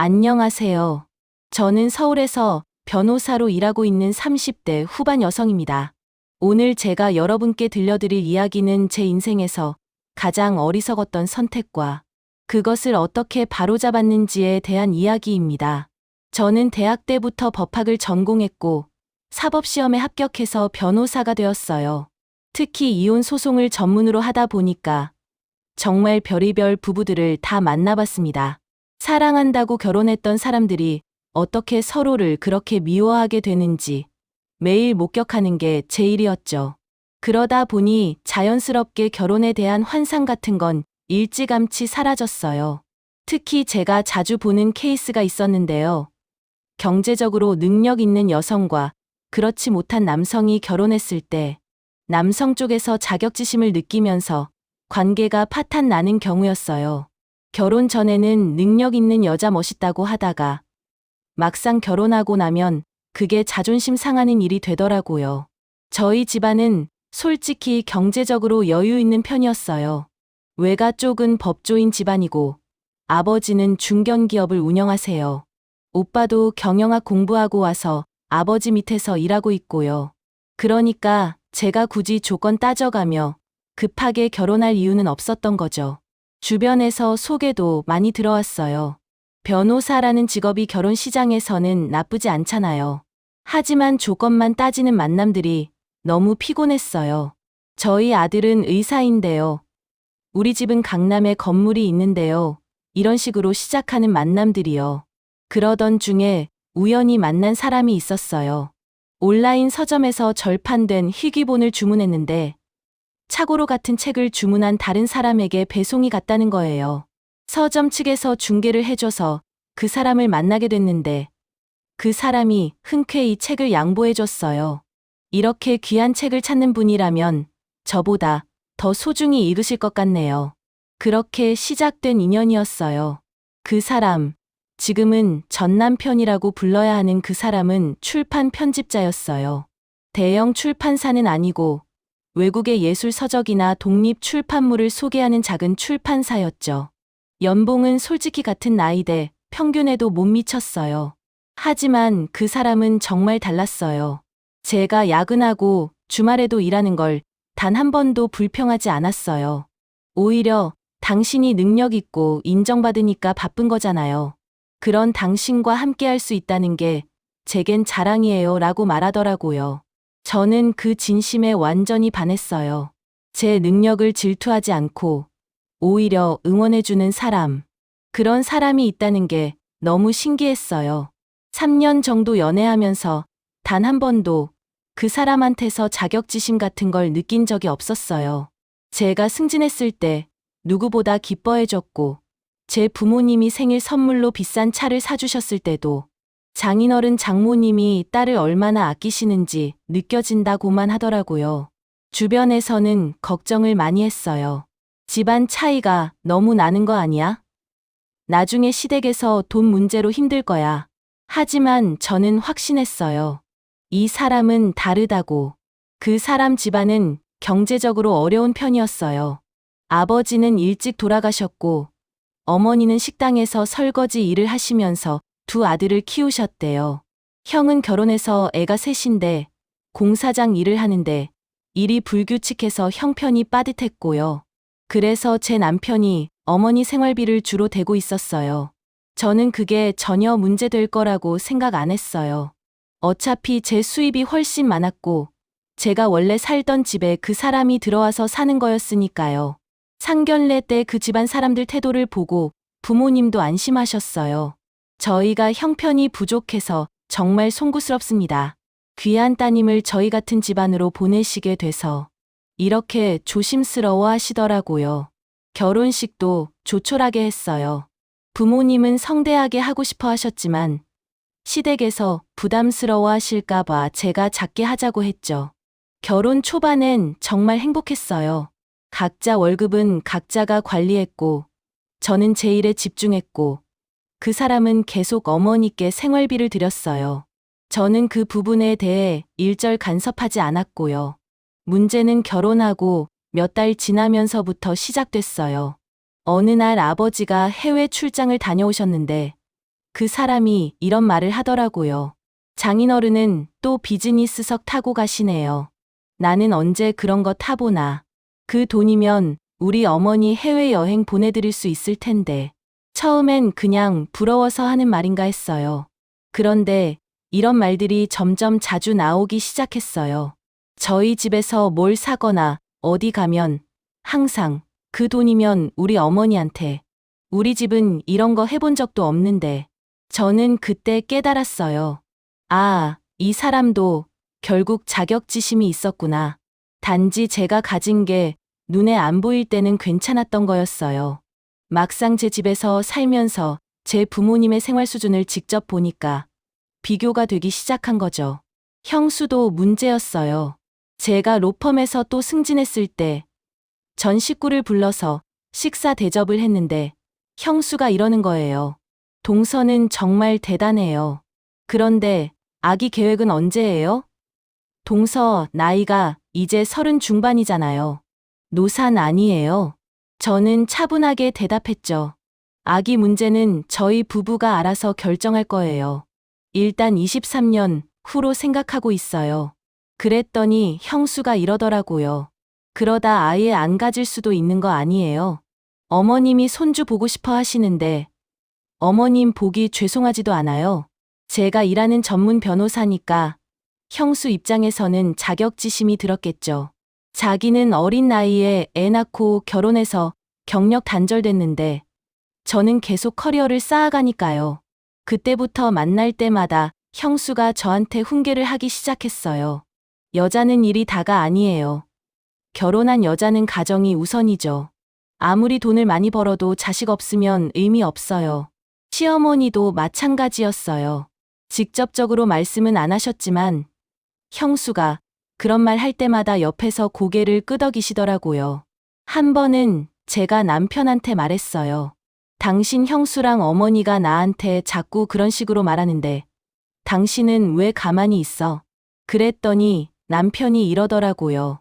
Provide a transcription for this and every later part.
안녕하세요. 저는 서울에서 변호사로 일하고 있는 30대 후반 여성입니다. 오늘 제가 여러분께 들려드릴 이야기는 제 인생에서 가장 어리석었던 선택과 그것을 어떻게 바로잡았는지에 대한 이야기입니다. 저는 대학 때부터 법학을 전공했고 사법시험에 합격해서 변호사가 되었어요. 특히 이혼 소송을 전문으로 하다 보니까 정말 별의별 부부들을 다 만나봤습니다. 사랑한다고 결혼했던 사람들이 어떻게 서로를 그렇게 미워하게 되는지 매일 목격하는 게 제 일이었죠. 그러다 보니 자연스럽게 결혼에 대한 환상 같은 건 일찌감치 사라졌어요. 특히 제가 자주 보는 케이스가 있었는데요. 경제적으로 능력 있는 여성과 그렇지 못한 남성이 결혼했을 때 남성 쪽에서 자격지심을 느끼면서 관계가 파탄 나는 경우였어요. 결혼 전에는 능력 있는 여자 멋있다고 하다가 막상 결혼하고 나면 그게 자존심 상하는 일이 되더라고요. 저희 집안은 솔직히 경제적으로 여유 있는 편이었어요. 외가 쪽은 법조인 집안이고 아버지는 중견기업을 운영하세요. 오빠도 경영학 공부하고 와서 아버지 밑에서 일하고 있고요. 그러니까 제가 굳이 조건 따져가며 급하게 결혼할 이유는 없었던 거죠. 주변에서 소개도 많이 들어왔어요. 변호사라는 직업이 결혼 시장에서는 나쁘지 않잖아요. 하지만 조건만 따지는 만남들이 너무 피곤했어요. 저희 아들은 의사인데요. 우리 집은 강남에 건물이 있는데요. 이런 식으로 시작하는 만남들이요. 그러던 중에 우연히 만난 사람이 있었어요. 온라인 서점에서 절판된 희귀본을 주문했는데 착오로 같은 책을 주문한 다른 사람에게 배송이 갔다는 거예요. 서점 측에서 중개를 해줘서 그 사람을 만나게 됐는데 그 사람이 흔쾌히 책을 양보해줬어요. 이렇게 귀한 책을 찾는 분이라면 저보다 더 소중히 읽으실 것 같네요. 그렇게 시작된 인연이었어요. 그 사람, 지금은 전 남편이라고 불러야 하는 그 사람은 출판 편집자였어요. 대형 출판사는 아니고 외국의 예술 서적이나 독립 출판물을 소개하는 작은 출판사였죠. 연봉은 솔직히 같은 나이대 평균에도 못 미쳤어요. 하지만 그 사람은 정말 달랐어요. 제가 야근하고 주말에도 일하는 걸 단 한 번도 불평하지 않았어요. 오히려 당신이 능력 있고 인정받으니까 바쁜 거잖아요. 그런 당신과 함께할 수 있다는 게 제겐 자랑이에요 라고 말하더라고요. 저는 그 진심에 완전히 반했어요. 제 능력을 질투하지 않고 오히려 응원해주는 사람. 그런 사람이 있다는 게 너무 신기했어요. 3년 정도 연애하면서 단 한 번도 그 사람한테서 자격지심 같은 걸 느낀 적이 없었어요. 제가 승진했을 때 누구보다 기뻐해줬고 제 부모님이 생일 선물로 비싼 차를 사주셨을 때도 장인어른 장모님이 딸을 얼마나 아끼시는지 느껴진다고만 하더라고요. 주변에서는 걱정을 많이 했어요. 집안 차이가 너무 나는 거 아니야? 나중에 시댁에서 돈 문제로 힘들 거야. 하지만 저는 확신했어요. 이 사람은 다르다고. 그 사람 집안은 경제적으로 어려운 편이었어요. 아버지는 일찍 돌아가셨고 어머니는 식당에서 설거지 일을 하시면서 두 아들을 키우셨대요. 형은 결혼해서 애가 셋인데 공사장 일을 하는데 일이 불규칙해서 형편이 빠듯했고요. 그래서 제 남편이 어머니 생활비를 주로 대고 있었어요. 저는 그게 전혀 문제될 거라고 생각 안 했어요. 어차피 제 수입이 훨씬 많았고 제가 원래 살던 집에 그 사람이 들어와서 사는 거였으니까요. 상견례 때 그 집안 사람들 태도를 보고 부모님도 안심하셨어요. 저희가 형편이 부족해서 정말 송구스럽습니다. 귀한 따님을 저희 같은 집안으로 보내시게 돼서 이렇게 조심스러워 하시더라고요. 결혼식도 조촐하게 했어요. 부모님은 성대하게 하고 싶어 하셨지만 시댁에서 부담스러워 하실까봐 제가 작게 하자고 했죠. 결혼 초반엔 정말 행복했어요. 각자 월급은 각자가 관리했고 저는 제 일에 집중했고 그 사람은 계속 어머니께 생활비를 드렸어요. 저는 그 부분에 대해 일절 간섭하지 않았고요. 문제는 결혼하고 몇 달 지나면서부터 시작됐어요. 어느 날 아버지가 해외 출장을 다녀오셨는데 그 사람이 이런 말을 하더라고요. 장인어른은 또 비즈니스석 타고 가시네요. 나는 언제 그런 거 타보나. 그 돈이면 우리 어머니 해외여행 보내드릴 수 있을 텐데. 처음엔 그냥 부러워서 하는 말인가 했어요. 그런데 이런 말들이 점점 자주 나오기 시작했어요. 저희 집에서 뭘 사거나 어디 가면 항상 그 돈이면 우리 어머니한테. 우리 집은 이런 거 해본 적도 없는데. 저는 그때 깨달았어요. 아, 이 사람도 결국 자격지심이 있었구나. 단지 제가 가진 게 눈에 안 보일 때는 괜찮았던 거였어요. 막상 제 집에서 살면서 제 부모님의 생활 수준을 직접 보니까 비교가 되기 시작한 거죠. 형수도 문제였어요. 제가 로펌에서 또 승진했을 때 전 식구를 불러서 식사 대접을 했는데 형수가 이러는 거예요. 동서는 정말 대단해요. 그런데 아기 계획은 언제예요? 동서 나이가 이제 30 중반이잖아요. 노산 아니에요. 저는 차분하게 대답했죠. 아기 문제는 저희 부부가 알아서 결정할 거예요. 일단 23년 후로 생각하고 있어요. 그랬더니 형수가 이러더라고요. 그러다 아예 안 가질 수도 있는 거 아니에요. 어머님이 손주 보고 싶어 하시는데 어머님 보기 죄송하지도 않아요. 제가 일하는 전문 변호사니까 형수 입장에서는 자격지심이 들었겠죠. 자기는 어린 나이에 애 낳고 결혼해서 경력 단절됐는데 저는 계속 커리어를 쌓아가니까요. 그때부터 만날 때마다 형수가 저한테 훈계를 하기 시작했어요. 여자는 일이 다가 아니에요. 결혼한 여자는 가정이 우선이죠. 아무리 돈을 많이 벌어도 자식 없으면 의미 없어요. 시어머니도 마찬가지였어요. 직접적으로 말씀은 안 하셨지만 형수가 그런 말 할 때마다 옆에서 고개를 끄덕이시더라고요. 한 번은 제가 남편한테 말했어요. 당신 형수랑 어머니가 나한테 자꾸 그런 식으로 말하는데 당신은 왜 가만히 있어? 그랬더니 남편이 이러더라고요.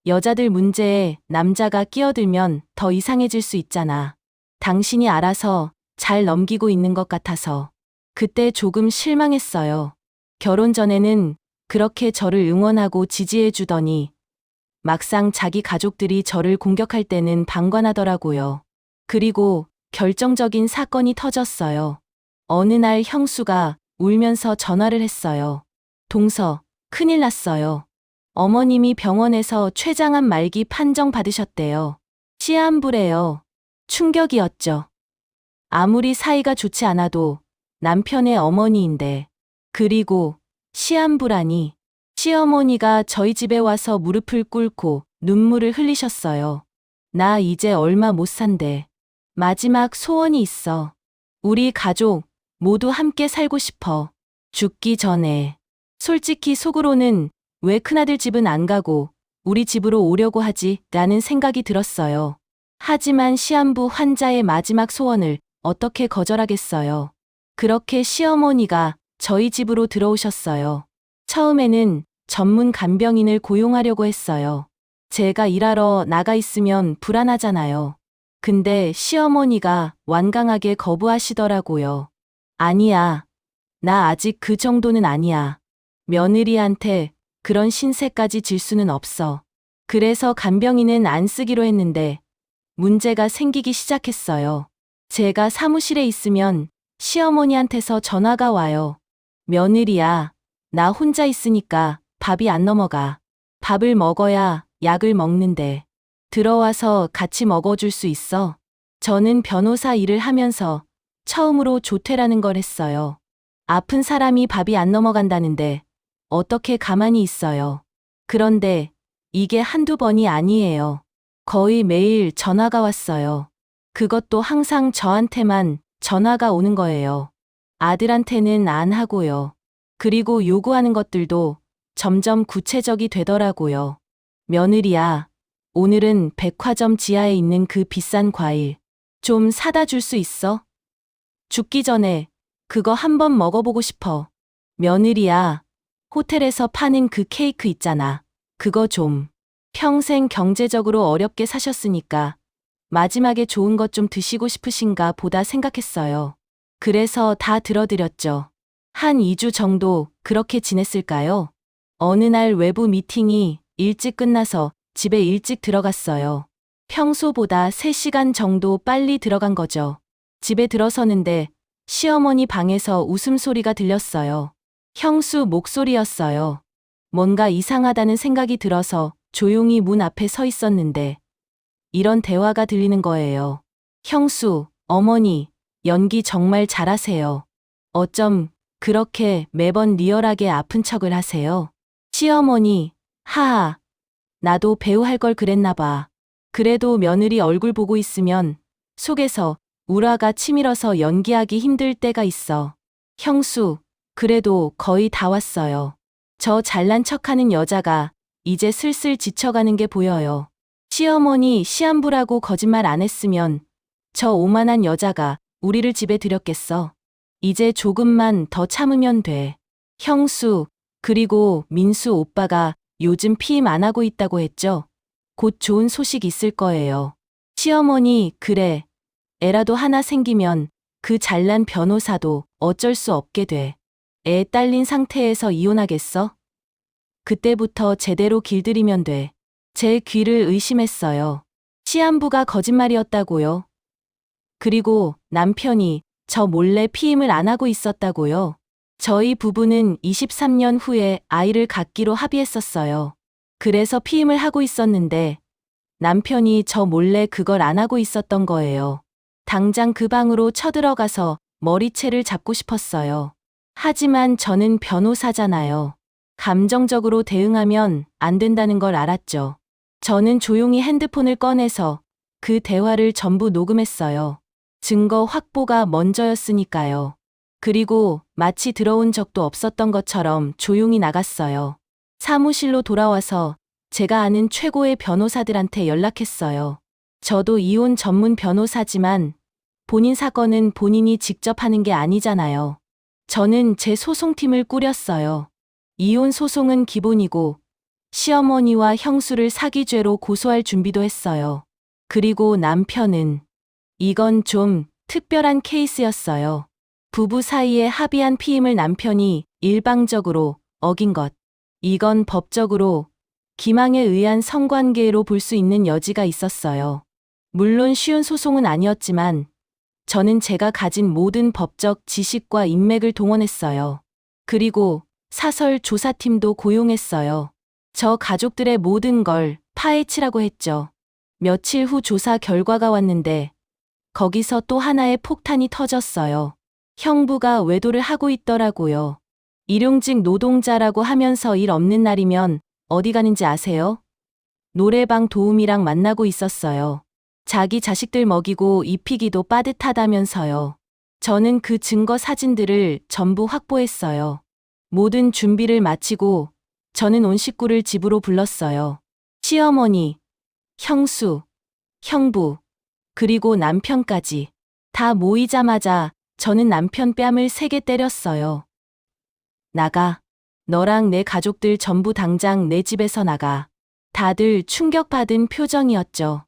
여자들 문제에 남자가 끼어들면 더 이상해질 수 있잖아. 당신이 알아서 잘 넘기고 있는 것 같아서. 그때 조금 실망했어요. 결혼 전에는 그렇게 저를 응원하고 지지해 주더니 막상 자기 가족들이 저를 공격할 때는 방관하더라고요. 그리고 결정적인 사건이 터졌어요. 어느 날 형수가 울면서 전화를 했어요. 동서, 큰일 났어요. 어머님이 병원에서 췌장암 말기 판정 받으셨대요. 시한부래요. 충격이었죠. 아무리 사이가 좋지 않아도 남편의 어머니인데. 그리고 시한부라니. 시어머니가 저희 집에 와서 무릎을 꿇고 눈물을 흘리셨어요. 나 이제 얼마 못 산대. 마지막 소원이 있어. 우리 가족 모두 함께 살고 싶어. 죽기 전에. 솔직히 속으로는 왜 큰아들 집은 안 가고 우리 집으로 오려고 하지? 라는 생각이 들었어요. 하지만 시한부 환자의 마지막 소원을 어떻게 거절하겠어요. 그렇게 시어머니가 저희 집으로 들어오셨어요. 처음에는 전문 간병인을 고용하려고 했어요. 제가 일하러 나가 있으면 불안하잖아요. 근데 시어머니가 완강하게 거부하시더라고요. 아니야. 나 아직 그 정도는 아니야. 며느리한테 그런 신세까지 질 수는 없어. 그래서 간병인은 안 쓰기로 했는데 문제가 생기기 시작했어요. 제가 사무실에 있으면 시어머니한테서 전화가 와요. 며느리야, 나 혼자 있으니까 밥이 안 넘어가. 밥을 먹어야 약을 먹는데. 들어와서 같이 먹어줄 수 있어? 저는 변호사 일을 하면서 처음으로 조퇴라는 걸 했어요. 아픈 사람이 밥이 안 넘어간다는데 어떻게 가만히 있어요. 그런데 이게 한두 번이 아니에요. 거의 매일 전화가 왔어요. 그것도 항상 저한테만 전화가 오는 거예요. 아들한테는 안 하고요. 그리고 요구하는 것들도 점점 구체적이 되더라고요. 며느리야, 오늘은 백화점 지하에 있는 그 비싼 과일 좀 사다 줄 수 있어? 죽기 전에 그거 한번 먹어보고 싶어. 며느리야, 호텔에서 파는 그 케이크 있잖아. 그거 좀. 평생 경제적으로 어렵게 사셨으니까 마지막에 좋은 것 좀 드시고 싶으신가 보다 생각했어요. 그래서 다 들어드렸죠. 한 2주 정도 그렇게 지냈을까요? 어느 날 외부 미팅이 일찍 끝나서 집에 일찍 들어갔어요. 평소보다 3시간 정도 빨리 들어간 거죠. 집에 들어서는데 시어머니 방에서 웃음소리가 들렸어요. 형수 목소리였어요. 뭔가 이상하다는 생각이 들어서 조용히 문 앞에 서 있었는데 이런 대화가 들리는 거예요. 형수, 어머니, 연기 정말 잘하세요. 어쩜 그렇게 매번 리얼하게 아픈 척을 하세요? 시어머니, 하하, 나도 배우 할 걸 그랬나 봐. 그래도 며느리 얼굴 보고 있으면 속에서 우라가 치밀어서 연기하기 힘들 때가 있어. 형수, 그래도 거의 다 왔어요. 저 잘난 척하는 여자가 이제 슬슬 지쳐가는 게 보여요. 시어머니 시한부라고 거짓말 안 했으면 저 오만한 여자가 우리를 집에 들였겠어. 이제 조금만 더 참으면 돼. 형수, 그리고 민수 오빠가 요즘 피임 안 하고 있다고 했죠? 곧 좋은 소식 있을 거예요. 시어머니, 그래. 애라도 하나 생기면 그 잘난 변호사도 어쩔 수 없게 돼. 애 딸린 상태에서 이혼하겠어? 그때부터 제대로 길들이면 돼. 제 귀를 의심했어요. 시한부가 거짓말이었다고요. 그리고 남편이 저 몰래 피임을 안 하고 있었다고요. 저희 부부는 23년 후에 아이를 갖기로 합의했었어요. 그래서 피임을 하고 있었는데 남편이 저 몰래 그걸 안 하고 있었던 거예요. 당장 그 방으로 쳐들어가서 머리채를 잡고 싶었어요. 하지만 저는 변호사잖아요. 감정적으로 대응하면 안 된다는 걸 알았죠. 저는 조용히 핸드폰을 꺼내서 그 대화를 전부 녹음했어요. 증거 확보가 먼저였으니까요. 그리고 마치 들어온 적도 없었던 것처럼 조용히 나갔어요. 사무실로 돌아와서 제가 아는 최고의 변호사들한테 연락했어요. 저도 이혼 전문 변호사지만 본인 사건은 본인이 직접 하는 게 아니잖아요. 저는 제 소송팀을 꾸렸어요. 이혼 소송은 기본이고 시어머니와 형수를 사기죄로 고소할 준비도 했어요. 그리고 남편은 이건 좀 특별한 케이스였어요. 부부 사이에 합의한 피임을 남편이 일방적으로 어긴 것. 이건 법적으로 기망에 의한 성관계로 볼 수 있는 여지가 있었어요. 물론 쉬운 소송은 아니었지만 저는 제가 가진 모든 법적 지식과 인맥을 동원했어요. 그리고 사설 조사팀도 고용했어요. 저 가족들의 모든 걸 파헤치라고 했죠. 며칠 후 조사 결과가 왔는데 거기서 또 하나의 폭탄이 터졌어요. 형부가 외도를 하고 있더라고요. 일용직 노동자라고 하면서 일 없는 날이면 어디 가는지 아세요? 노래방 도우미랑 만나고 있었어요. 자기 자식들 먹이고 입히기도 빠듯하다면서요. 저는 그 증거 사진들을 전부 확보했어요. 모든 준비를 마치고 저는 온 식구를 집으로 불렀어요. 시어머니, 형수, 형부, 그리고 남편까지. 다 모이자마자 저는 남편 뺨을 세게 때렸어요. 나가. 너랑 내 가족들 전부 당장 내 집에서 나가. 다들 충격받은 표정이었죠.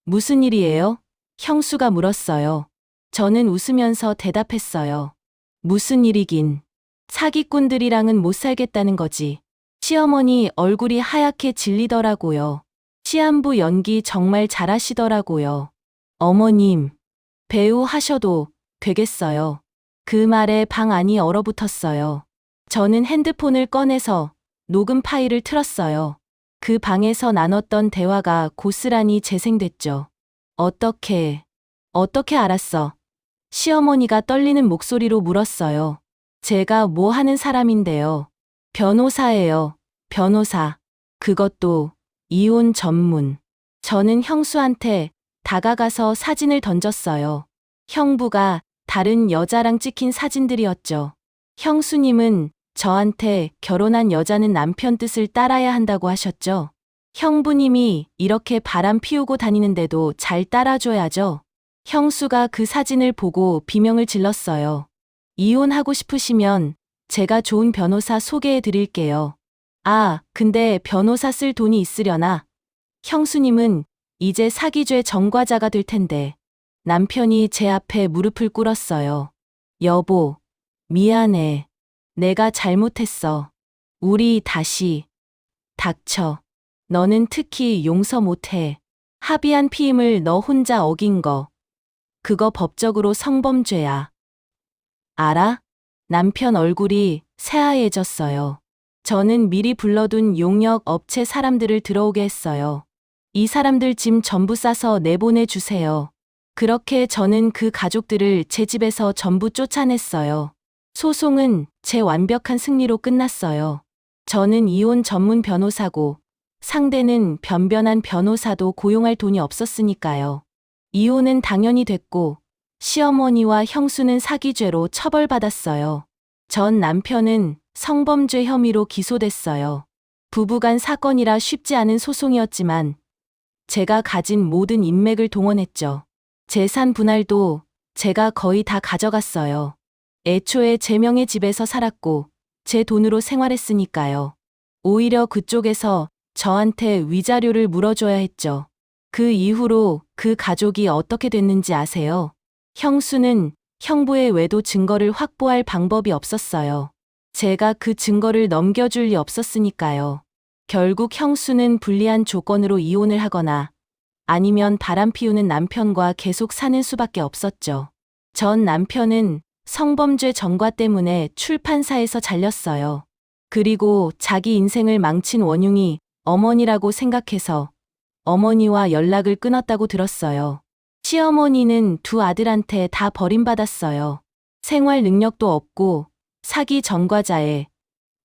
무슨 일이에요? 형수가 물었어요. 저는 웃으면서 대답했어요. 무슨 일이긴. 사기꾼들이랑은 못 살겠다는 거지. 시어머니 얼굴이 하얗게 질리더라고요. 시한부 연기 정말 잘하시더라고요. 어머님, 배우 하셔도 되겠어요. 그 말에 방 안이 얼어붙었어요. 저는 핸드폰을 꺼내서 녹음 파일을 틀었어요. 그 방에서 나눴던 대화가 고스란히 재생됐죠. 어떻게 알았어? 시어머니가 떨리는 목소리로 물었어요. 제가 뭐 하는 사람인데요. 변호사예요. 변호사. 그것도 이혼 전문. 저는 형수한테 다가가서 사진을 던졌어요. 형부가 다른 여자랑 찍힌 사진들이었죠. 형수님은 저한테 결혼한 여자는 남편 뜻을 따라야 한다고 하셨죠. 형부님이 이렇게 바람 피우고 다니는데도 잘 따라줘야죠. 형수가 그 사진을 보고 비명을 질렀어요. 이혼하고 싶으시면 제가 좋은 변호사 소개해 드릴게요. 아, 근데 변호사 쓸 돈이 있으려나? 형수님은 이제 사기죄 전과자가 될 텐데. 남편이 제 앞에 무릎을 꿇었어요. 여보, 미안해. 내가 잘못했어. 우리 다시. 닥쳐. 너는 특히 용서 못해. 합의한 피임을 너 혼자 어긴 거. 그거 법적으로 성범죄야. 알아? 남편 얼굴이 새하얘졌어요. 저는 미리 불러둔 용역 업체 사람들을 들어오게 했어요. 이 사람들 짐 전부 싸서 내보내 주세요. 그렇게 저는 그 가족들을 제 집에서 전부 쫓아냈어요. 소송은 제 완벽한 승리로 끝났어요. 저는 이혼 전문 변호사고 상대는 변변한 변호사도 고용할 돈이 없었으니까요. 이혼은 당연히 됐고 시어머니와 형수는 사기죄로 처벌받았어요. 전 남편은 성범죄 혐의로 기소됐어요. 부부간 사건이라 쉽지 않은 소송이었지만 제가 가진 모든 인맥을 동원했죠. 재산 분할도 제가 거의 다 가져갔어요. 애초에 제 명의 집에서 살았고 제 돈으로 생활했으니까요. 오히려 그쪽에서 저한테 위자료를 물어줘야 했죠. 그 이후로 그 가족이 어떻게 됐는지 아세요? 형수는 형부의 외도 증거를 확보할 방법이 없었어요. 제가 그 증거를 넘겨줄 리 없었으니까요. 결국 형수는 불리한 조건으로 이혼을 하거나 아니면 바람 피우는 남편과 계속 사는 수밖에 없었죠. 전 남편은 성범죄 전과 때문에 출판사에서 잘렸어요. 그리고 자기 인생을 망친 원흉이 어머니라고 생각해서 어머니와 연락을 끊었다고 들었어요. 시어머니는 두 아들한테 다 버림받았어요. 생활 능력도 없고 사기 전과자에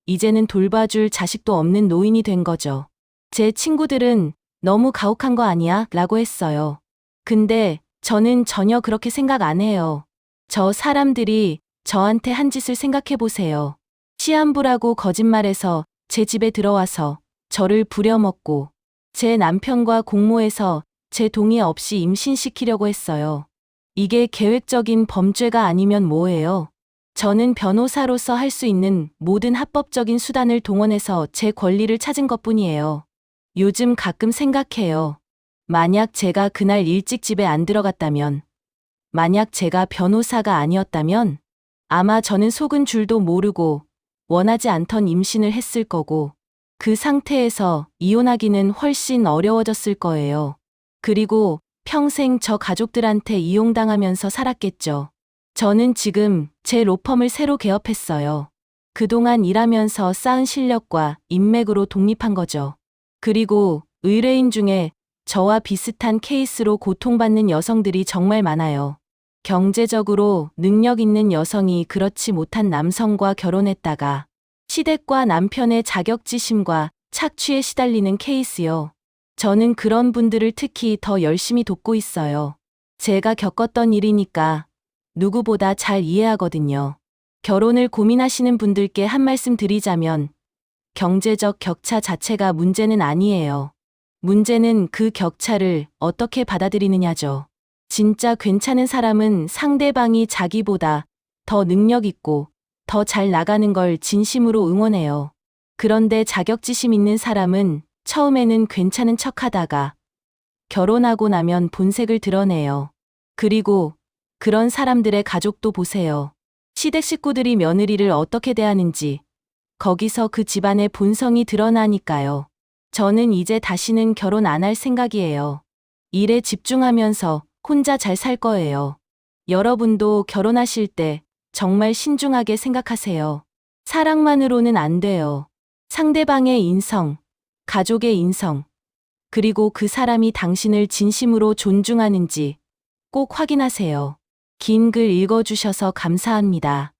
이제는 돌봐줄 자식도 없는 노인이 된 거죠. 제 친구들은 너무 가혹한 거 아니야? 라고 했어요. 근데 저는 전혀 그렇게 생각 안 해요. 저 사람들이 저한테 한 짓을 생각해 보세요. 시한부라고 거짓말해서 제 집에 들어와서 저를 부려먹고 제 남편과 공모해서 제 동의 없이 임신시키려고 했어요. 이게 계획적인 범죄가 아니면 뭐예요? 저는 변호사로서 할 수 있는 모든 합법적인 수단을 동원해서 제 권리를 찾은 것뿐이에요. 요즘 가끔 생각해요. 만약 제가 그날 일찍 집에 안 들어갔다면, 만약 제가 변호사가 아니었다면, 아마 저는 속은 줄도 모르고 원하지 않던 임신을 했을 거고, 그 상태에서 이혼하기는 훨씬 어려워졌을 거예요. 그리고 평생 저 가족들한테 이용당하면서 살았겠죠. 저는 지금 제 로펌을 새로 개업했어요. 그동안 일하면서 쌓은 실력과 인맥으로 독립한 거죠. 그리고 의뢰인 중에 저와 비슷한 케이스로 고통받는 여성들이 정말 많아요. 경제적으로 능력 있는 여성이 그렇지 못한 남성과 결혼했다가 시댁과 남편의 자격지심과 착취에 시달리는 케이스요. 저는 그런 분들을 특히 더 열심히 돕고 있어요. 제가 겪었던 일이니까 누구보다 잘 이해하거든요. 결혼을 고민하시는 분들께 한 말씀 드리자면 경제적 격차 자체가 문제는 아니에요. 문제는 그 격차를 어떻게 받아들이느냐죠. 진짜 괜찮은 사람은 상대방이 자기보다 더 능력 있고 더 잘 나가는 걸 진심으로 응원해요. 그런데 자격지심 있는 사람은 처음에는 괜찮은 척 하다가 결혼하고 나면 본색을 드러내요. 그리고 그런 사람들의 가족도 보세요. 시댁 식구들이 며느리를 어떻게 대하는지 거기서 그 집안의 본성이 드러나니까요. 저는 이제 다시는 결혼 안 할 생각이에요. 일에 집중하면서 혼자 잘 살 거예요. 여러분도 결혼하실 때 정말 신중하게 생각하세요. 사랑만으로는 안 돼요. 상대방의 인성, 가족의 인성, 그리고 그 사람이 당신을 진심으로 존중하는지 꼭 확인하세요. 긴 글 읽어주셔서 감사합니다.